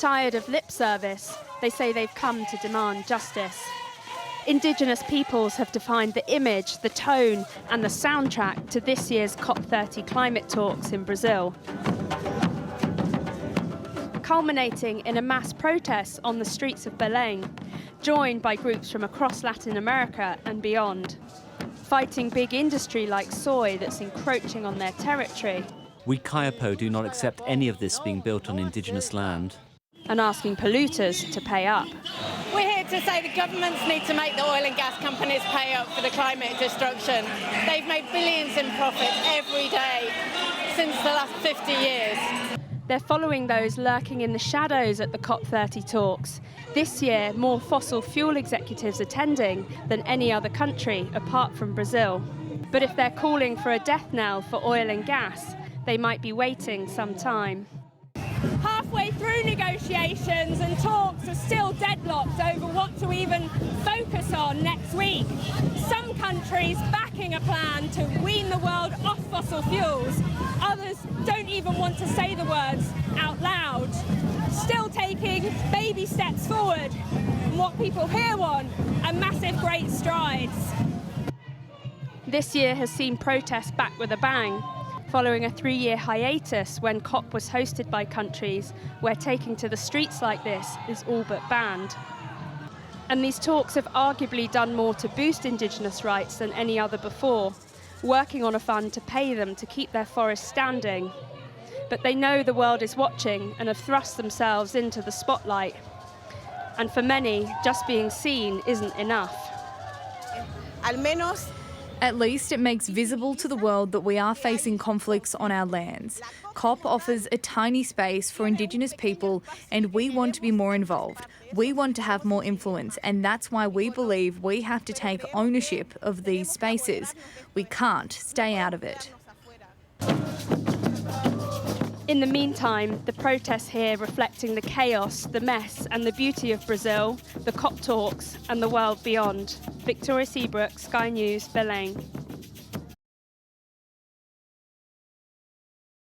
Tired of lip service, they say they've come to demand justice. Indigenous peoples have defined the image, the tone and the soundtrack to this year's COP30 climate talks in Brazil, culminating in a mass protest on the streets of Belem, joined by groups from across Latin America and beyond, fighting big industry like soy that's encroaching on their territory. We Kayapo do not accept any of this being built on indigenous land. And asking polluters to pay up. We're here to say the governments need to make the oil and gas companies pay up for the climate destruction. They've made billions in profit every day since the last 50 years. They're following those lurking in the shadows at the COP30 talks. This year, more fossil fuel executives attending than any other country apart from Brazil. But if they're calling for a death knell for oil and gas, they might be waiting some time. Halfway through negotiations and talks are still deadlocked over what to even focus on next week. Some countries backing a plan to wean the world off fossil fuels. Others don't even want to say the words out loud. Still taking baby steps forward. And what people here want are massive, great strides. This year has seen protests back with a bang, following a 3-year hiatus when COP was hosted by countries where taking to the streets like this is all but banned. And these talks have arguably done more to boost Indigenous rights than any other before, working on a fund to pay them to keep their forests standing. But they know the world is watching and have thrust themselves into the spotlight. And for many, just being seen isn't enough. At least it makes visible to the world that we are facing conflicts on our lands. COP offers a tiny space for Indigenous people and we want to be more involved. We want to have more influence and that's why we believe we have to take ownership of these spaces. We can't stay out of it. In the meantime, the protests here reflecting the chaos, the mess and the beauty of Brazil, the COP talks and the world beyond. Victoria Seabrook, Sky News, Belem.